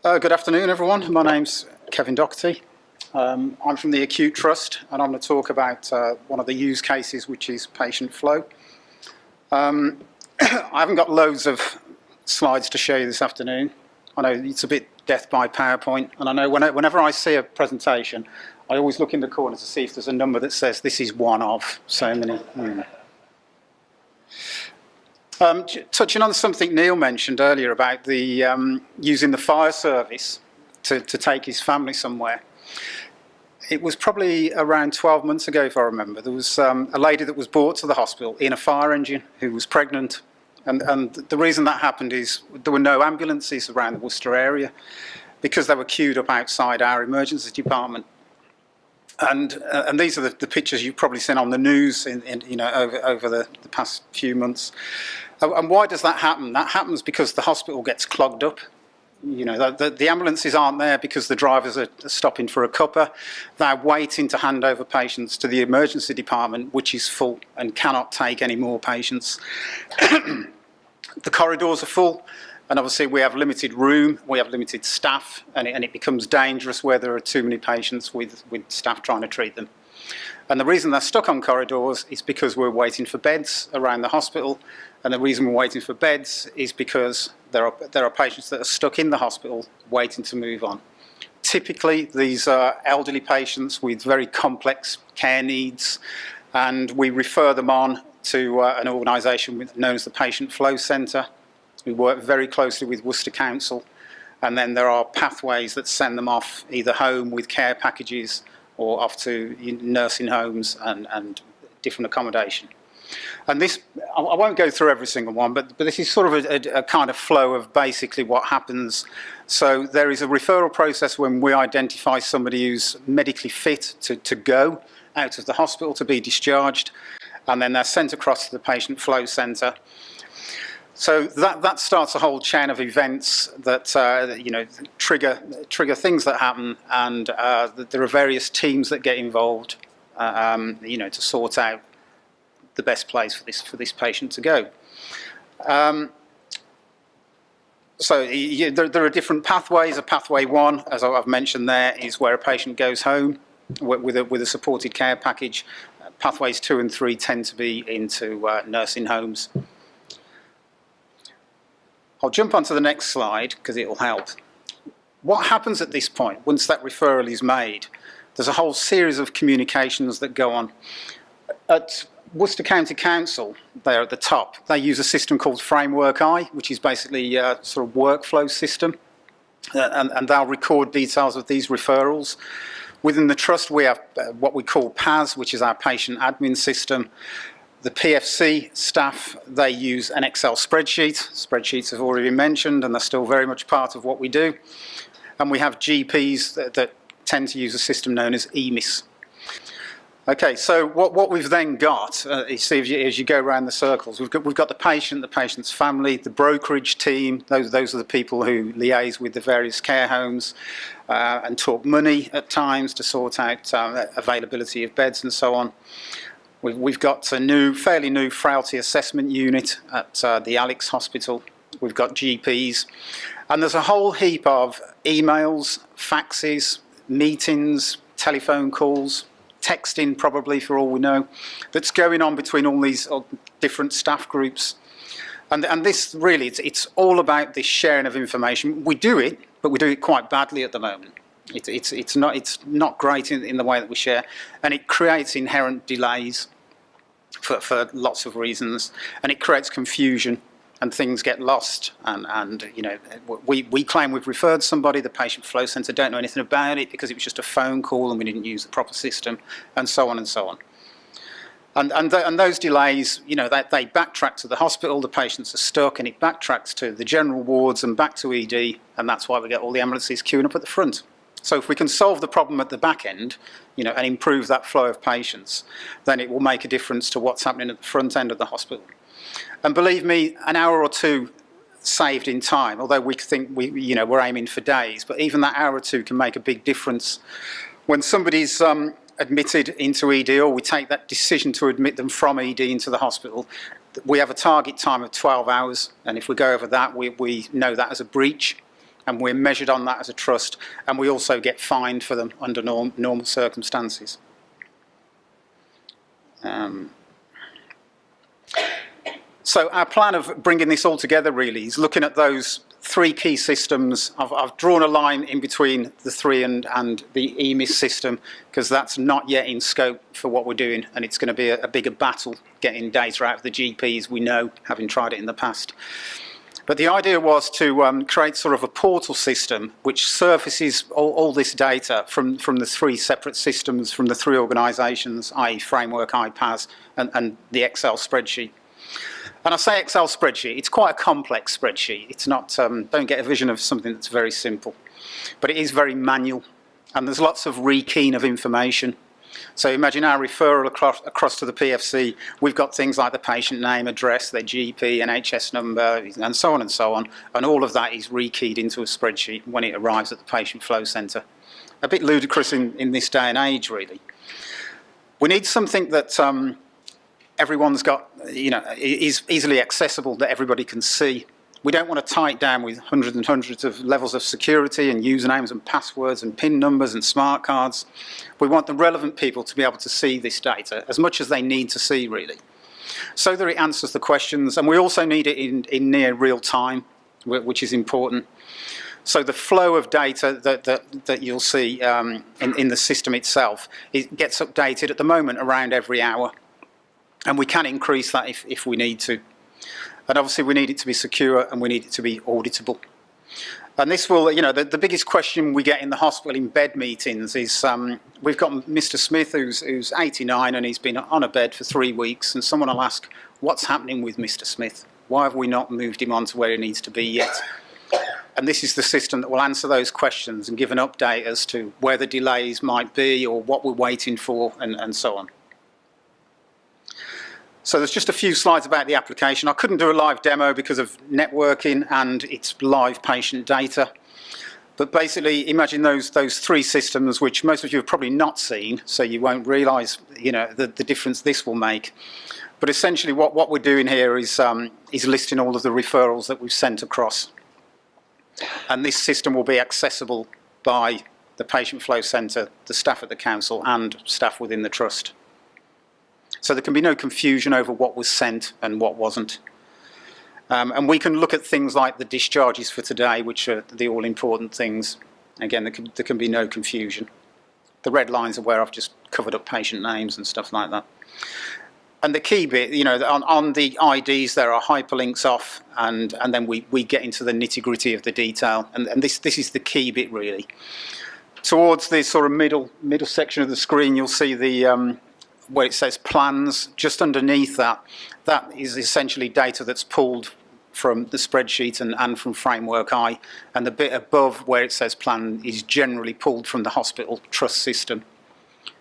Good afternoon, everyone. My name's Kevin Dockerty. I'm from the Acute Trust, and I'm going to talk about one of the use cases, which is patient flow. I haven't got loads of slides to show you this afternoon. I know it's a bit death by PowerPoint, and I know whenever I see a presentation, I always look in the corner to see if there's a number that says this is one of so many. Touching on something Neil mentioned earlier about the using the fire service to take his family somewhere. It was probably around 12 months ago, if I remember. There was a lady that was brought to the hospital in a fire engine who was pregnant. And the reason that happened is there were no ambulances around the Worcester area because they were queued up outside our emergency department. And these are the pictures you've probably seen on the news over the past few months. And why does that happen? That happens because the hospital gets clogged up. The ambulances aren't there because the drivers are stopping for a cuppa. They're waiting to hand over patients to the emergency department, which is full and cannot take any more patients. The corridors are full, and obviously we have limited room, we have limited staff, and it becomes dangerous where there are too many patients with staff trying to treat them. And the reason they're stuck on corridors is because we're waiting for beds around the hospital, and the reason we're waiting for beds is because there are patients that are stuck in the hospital waiting to move on. Typically, these are elderly patients with very complex care needs, and we refer them on to an organisation known as the Patient Flow Centre. We work very closely with Worcester Council, and then there are pathways that send them off either home with care packages or off to nursing homes and different accommodation. And this, I won't go through every single one, but this is sort of a kind of flow of basically what happens. So there is a referral process when we identify somebody who's medically fit to go out of the hospital to be discharged, and then they're sent across to the Patient Flow Centre. So that starts a whole chain of events that trigger things that happen, and there are various teams that get involved, to sort out the best place for this patient to go. There are different pathways. A pathway 1, as I've mentioned there, is where a patient goes home with a supported care package. Pathways 2 and 3 tend to be into nursing homes. I'll jump onto the next slide because it will help. What happens at this point, once that referral is made? There's a whole series of communications that go on. At Worcester County Council, they're at the top. They use a system called Framework I, which is basically a sort of workflow system, and they'll record details of these referrals. Within the trust, we have what we call PAS, which is our patient admin system. The PFC staff, they use an Excel spreadsheet. Spreadsheets have already been mentioned, and they're still very much part of what we do. And we have GPs that tend to use a system known as EMIS. Okay, so what we've then got, you see as you go around the circles, we've got the patient, the patient's family, the brokerage team. Those are the people who liaise with the various care homes and talk money at times to sort out availability of beds and so on. We've got a fairly new frailty assessment unit at the Alex Hospital. We've got GPs, and there's a whole heap of emails, faxes, meetings, telephone calls, texting probably for all we know, that's going on between all these different staff groups. And this really, it's all about this sharing of information. We do it, but we do it quite badly at the moment. It's not great in the way that we share, and it creates inherent delays for lots of reasons, and it creates confusion, and things get lost, and we claim we've referred somebody, the Patient Flow Centre don't know anything about it because it was just a phone call and we didn't use the proper system, and so on and so on. And those delays, they backtrack to the hospital, the patients are stuck, and it backtracks to the general wards and back to ED, and that's why we get all the ambulances queuing up at the front. So if we can solve the problem at the back end, and improve that flow of patients, then it will make a difference to what's happening at the front end of the hospital. And believe me, an hour or two saved in time, although we think we're aiming for days, but even that hour or two can make a big difference. When somebody's admitted into ED, or we take that decision to admit them from ED into the hospital, we have a target time of 12 hours, and if we go over that, we know that as a breach. and we're measured on that as a trust, and we also get fined for them under normal circumstances. So our plan of bringing this all together really is looking at those 3 key systems. I've drawn a line in between the 3 and the EMIS system, because that's not yet in scope for what we're doing, and it's going to be a bigger battle getting data out of the GPs, we know, having tried it in the past. But the idea was to create sort of a portal system which surfaces all this data from the 3 separate systems, from the 3 organisations, i.e. Framework, iPAS, and the Excel spreadsheet. And I say Excel spreadsheet, it's quite a complex spreadsheet. It's not, don't get a vision of something that's very simple. But it is very manual, and there's lots of rekeying of information. So imagine our referral across to the PFC, we've got things like the patient name, address, their GP, NHS number, and so on, and all of that is rekeyed into a spreadsheet when it arrives at the patient flow centre. A bit ludicrous in this day and age, really. We need something that everyone's got, is easily accessible, that everybody can see. We don't want to tie it down with hundreds and hundreds of levels of security and usernames and passwords and PIN numbers and smart cards. We want the relevant people to be able to see this data as much as they need to see, really, so that it answers the questions. And we also need it in near real time, which is important. So the flow of data that you'll see in the system itself, it gets updated at the moment around every hour. And we can increase that if we need to. And obviously we need it to be secure, and we need it to be auditable. And this will, the biggest question we get in the hospital in bed meetings is, we've got Mr. Smith who's 89 and he's been on a bed for 3 weeks, and someone will ask, what's happening with Mr. Smith? Why have we not moved him on to where he needs to be yet? And this is the system that will answer those questions and give an update as to where the delays might be or what we're waiting for, and so on. So there's just a few slides about the application. I couldn't do a live demo because of networking and it's live patient data. But basically, imagine those 3 systems, which most of you have probably not seen, so you won't realise, the difference this will make. But essentially, what we're doing here is listing all of the referrals that we've sent across. And this system will be accessible by the patient flow centre, the staff at the council, and staff within the trust. So there can be no confusion over what was sent and what wasn't. And we can look at things like the discharges for today, which are the all-important things. Again, there can be no confusion. The red lines are where I've just covered up patient names and stuff like that. And the key bit, on the IDs there are hyperlinks off, and then we get into the nitty-gritty of the detail. And this is the key bit, really. Towards the sort of middle section of the screen, you'll see the where it says plans. Just underneath that is essentially data that's pulled from the spreadsheet and from Framework I, and the bit above where it says plan is generally pulled from the hospital trust system.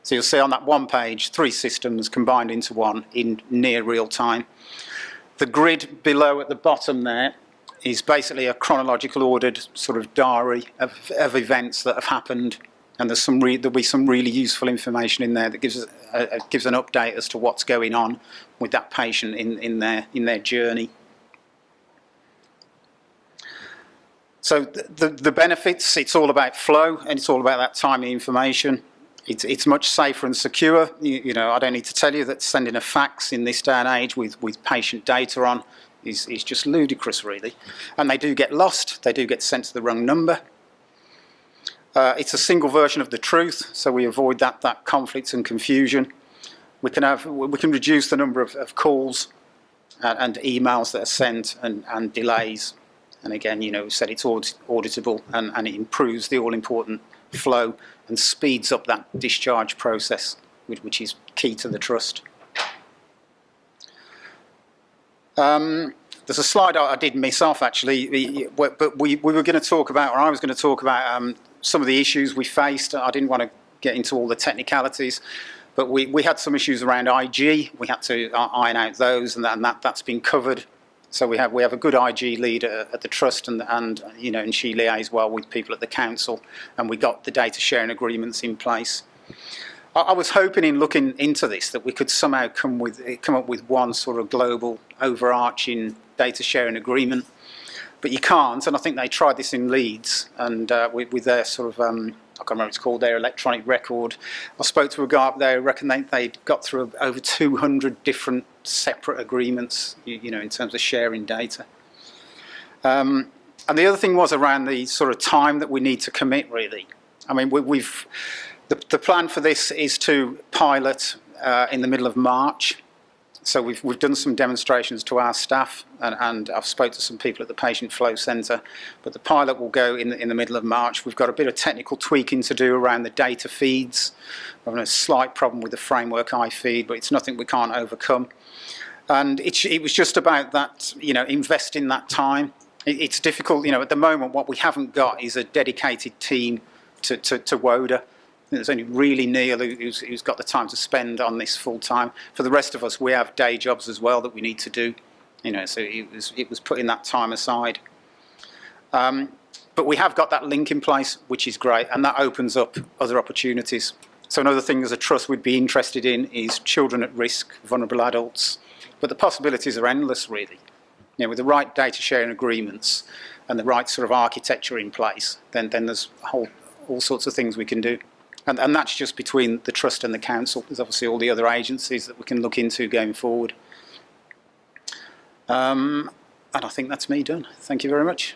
So you'll see on that one page 3 systems combined into one in near real time. The grid below at the bottom there is basically a chronological ordered sort of diary of events that have happened. And there'll be some really useful information in there that gives an update as to what's going on with that patient in their journey. So the benefits, it's all about flow, and it's all about that timely information. It's much safer and secure. I don't need to tell you that sending a fax in this day and age with patient data on is just ludicrous, really. And they do get lost. They do get sent to the wrong number. It's a single version of the truth, so we avoid that conflict and confusion. We can reduce the number of calls and emails that are sent and delays. And again, we said it's auditable, and it improves the all-important flow and speeds up that discharge process, which is key to the trust. There's a slide I did miss off, actually, but we were going to talk about, or I was going to talk about some of the issues we faced. I didn't want to get into all the technicalities, but we had some issues around IG. We had to iron out those, and that's been covered. So we have a good IG leader at the trust, and she liaises well with people at the council, and we got the data sharing agreements in place. I was hoping, in looking into this, that we could somehow come up with one sort of global overarching data sharing agreement. but you can't. And I think they tried this in Leeds, and with their sort of, I can't remember what it's called, their electronic record. I spoke to a guy up there who reckoned they'd got through over 200 different separate agreements, you know, in terms of sharing data. And the other thing was around the sort of time that we need to commit, really. I mean, the plan for this is to pilot in the middle of March. So we've done some demonstrations to our staff, and I've spoke to some people at the Patient Flow Centre, but the pilot will go in the middle of March. We've got a bit of technical tweaking to do around the data feeds. We're having a slight problem with the framework iFeed, but it's nothing we can't overcome. And it was just about that, you know, investing that time. It's difficult, you know, at the moment what we haven't got is a dedicated team to WODA. There's only really Neil who's got the time to spend on this full time. For the rest of us, we have day jobs as well that we need to do. You know, so it was putting that time aside. But we have got that link in place, which is great, and that opens up other opportunities. So another thing as a trust we'd be interested in is children at risk, vulnerable adults. But the possibilities are endless, really. You know, with the right data sharing agreements and the right sort of architecture in place, then there's all sorts of things we can do. And that's just between the Trust and the Council. There's obviously all the other agencies that we can look into going forward. And I think that's me done. Thank you very much.